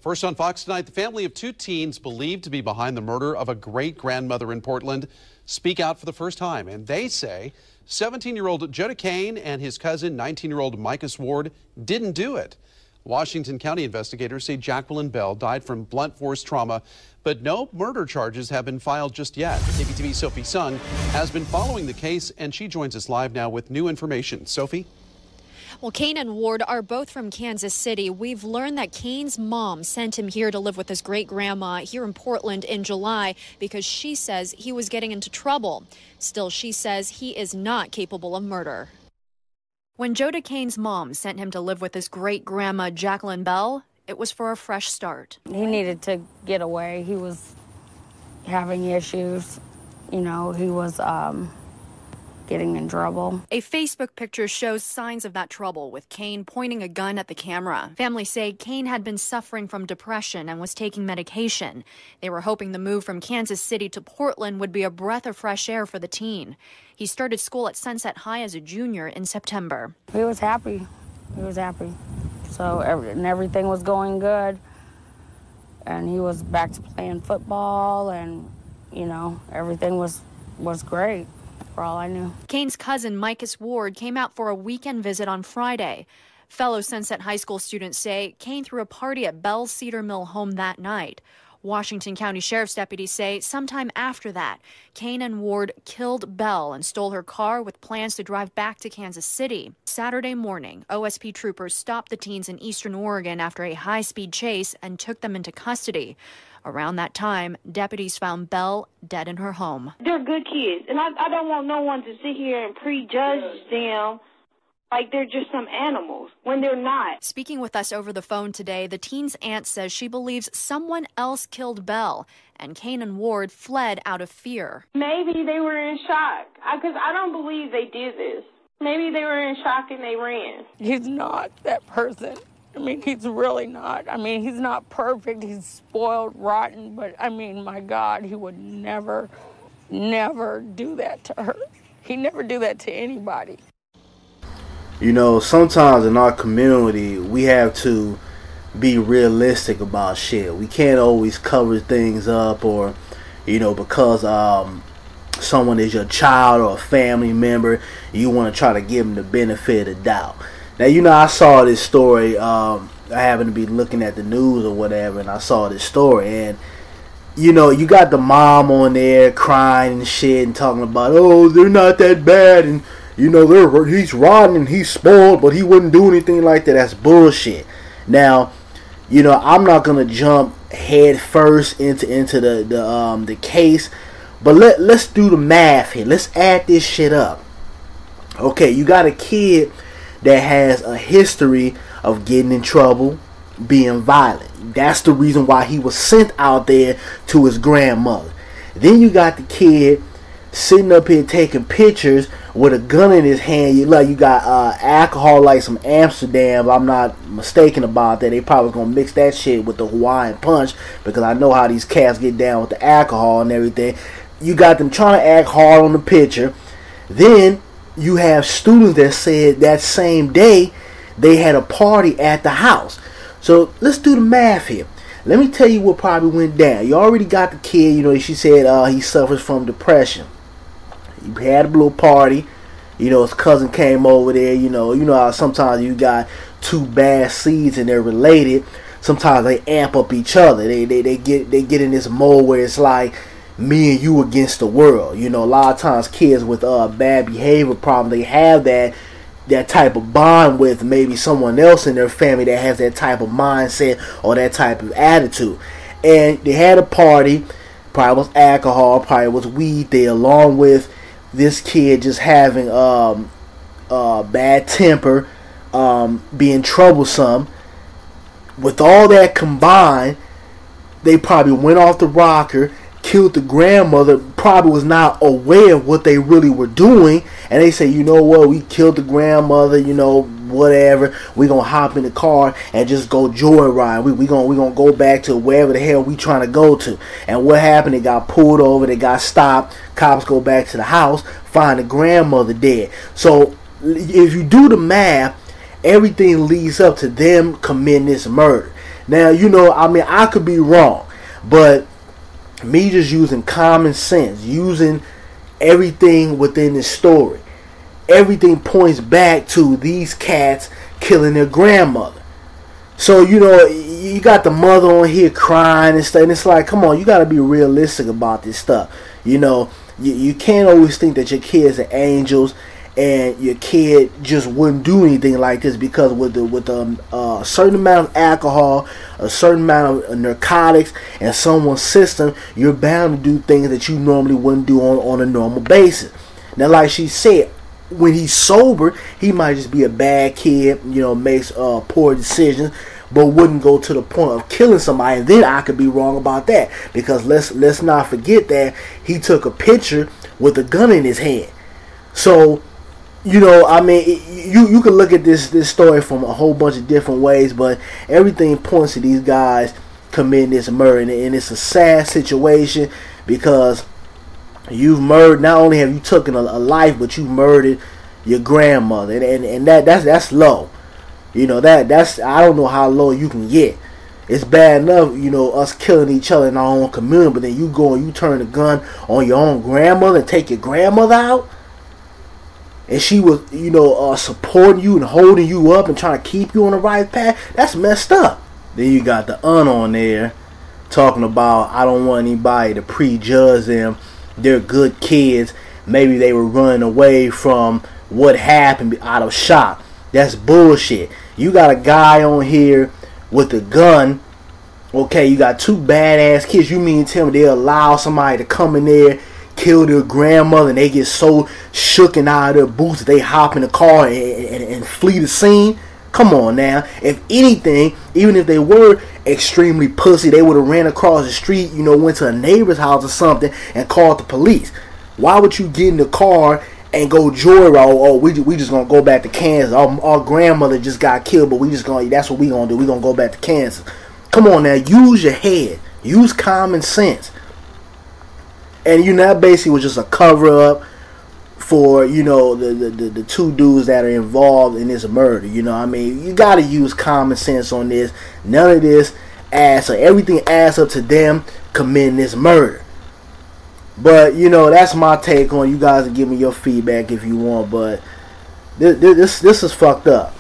First on Fox tonight, the family of two teens believed to be behind the murder of a great-grandmother in Portland speak out for the first time. And they say 17-year-old Joda Kane and his cousin, 19-year-old Micus Ward, didn't do it. Washington County investigators say Jacqueline Bell died from blunt force trauma, but no murder charges have been filed just yet. KPTV's Sophie Sung has been following the case, and she joins us live now with new information. Sophie? Well, Kane and Ward are both from Kansas City. We've learned that Kane's mom sent him here to live with his great-grandma here in Portland in July because she says he was getting into trouble. Still, she says he is not capable of murder. When Joda Kane's mom sent him to live with his great-grandma, Jacqueline Bell, it was for a fresh start. He needed to get away. He was having issues. You know, he was getting in trouble. A Facebook picture shows signs of that trouble, with Kane pointing a gun at the camera. Families say Kane had been suffering from depression and was taking medication. They were hoping the move from Kansas City to Portland would be a breath of fresh air for the teen. He started school at Sunset High as a junior in September. He was happy. He was happy. So everything was going good. And he was back to playing football, and, you know, everything was great. For all I knew. Kane's cousin, Micus Ward, came out for a weekend visit on Friday. Fellow Sunset High School students say Kane threw a party at Bell's Cedar Mill home that night. Washington County Sheriff's deputies say sometime after that, Kane and Ward killed Bell and stole her car with plans to drive back to Kansas City. Saturday morning, OSP troopers stopped the teens in eastern Oregon after a high-speed chase and took them into custody. Around that time, deputies found Bell dead in her home. They're good kids, and I don't want no one to sit here and prejudge them like they're just some animals when they're not. Speaking with us over the phone today, the teen's aunt says she believes someone else killed Bell, and Kane and Ward fled out of fear. Maybe they were in shock, because I don't believe they did this. Maybe they were in shock and they ran. He's not that person. I mean, he's really not. I mean, he's not perfect. He's spoiled, rotten. But, I mean, my God, he would never, never do that to her. He'd never do that to anybody. You know, sometimes in our community, we have to be realistic about shit. We can't always cover things up or, you know, because someone is your child or a family member, you want to try to give them the benefit of the doubt. Now, you know, I saw this story. I happened to be looking at the news or whatever, and I saw this story. And, you know, you got the mom on there crying and shit and talking about, oh, they're not that bad. And, you know, he's rotten and he's spoiled, but he wouldn't do anything like that. That's bullshit. Now, you know, I'm not going to jump head first into the case. But let's do the math here. Let's add this shit up. Okay, you got a kid that has a history of getting in trouble, being violent. That's the reason why he was sent out there to his grandmother. Then you got the kid sitting up here taking pictures with a gun in his hand. You got alcohol like some Amsterdam. I'm not mistaken about that. They probably gonna mix that shit with the Hawaiian Punch, because I know how these cats get down with the alcohol and everything. You got them trying to act hard on the picture. Then you have students that said that same day they had a party at the house. So let's do the math here. Let me tell you what probably went down. You already got the kid, you know, she said he suffers from depression. He had a little party. You know, his cousin came over there. You know how sometimes you got two bad seeds and they're related. Sometimes they amp up each other. They get in this mode where it's like me and you against the world. You know, a lot of times kids with bad behavior problem, they have that type of bond with maybe someone else in their family that has that type of mindset or that type of attitude. And they had a party, probably was alcohol, probably was weed there, along with this kid just having bad temper, being troublesome. With all that combined, they probably went off the rocker, killed the grandmother, probably was not aware of what they really were doing, and they say, you know what, we killed the grandmother, you know, whatever, we gonna hop in the car and just go joyride. We gonna go back to wherever the hell we trying to go to. And what happened? They got pulled over, they got stopped, cops go back to the house, find the grandmother dead. So if you do the math, everything leads up to them committing this murder. Now, you know, I mean, I could be wrong, but me just using common sense, using everything within this story, everything points back to these cats killing their grandmother. So, you know, you got the mother on here crying and stuff, and it's like, come on, you got to be realistic about this stuff. You know, you can't always think that your kids are angels and your kid just wouldn't do anything like this, because with a certain amount of alcohol, a certain amount of narcotics in someone's system, you're bound to do things that you normally wouldn't do on a normal basis. Now, like she said, when he's sober, he might just be a bad kid, you know, makes poor decisions, but wouldn't go to the point of killing somebody. And then I could be wrong about that, because let's not forget that he took a picture with a gun in his hand. So, you know, I mean, you can look at this story from a whole bunch of different ways, but everything points to these guys committing this murder, and it's a sad situation, because you've murdered, not only have you taken a life, but you murdered your grandmother, and that's low. You know, that's, I don't know how low you can get. It's bad enough, you know, us killing each other in our own community, but then you go and you turn a gun on your own grandmother and take your grandmother out, and she was, you know, supporting you and holding you up and trying to keep you on the right path. That's messed up. Then you got the aunt on there talking about, I don't want anybody to prejudge them. They're good kids. Maybe they were running away from what happened out of shock. That's bullshit. You got a guy on here with a gun. Okay, you got two badass kids. You mean tell me they allow somebody to come in there, kill their grandmother, and they get so shooken out of their boots that they hop in the car and flee the scene? Come on now. If anything, even if they were extremely pussy, they would have ran across the street, you know, went to a neighbor's house or something and called the police. Why would you get in the car and go joyride? Oh, we just gonna go back to Kansas. Our grandmother just got killed, but that's what we gonna do. We gonna go back to Kansas. Come on now, use your head, use common sense. And you know, that basically was just a cover up for, you know, the two dudes that are involved in this murder. You know, I mean, you got to use common sense on this. None of this adds, so everything adds up to them committing this murder. But, you know, that's my take on it. You guys can give me your feedback if you want, but this is fucked up.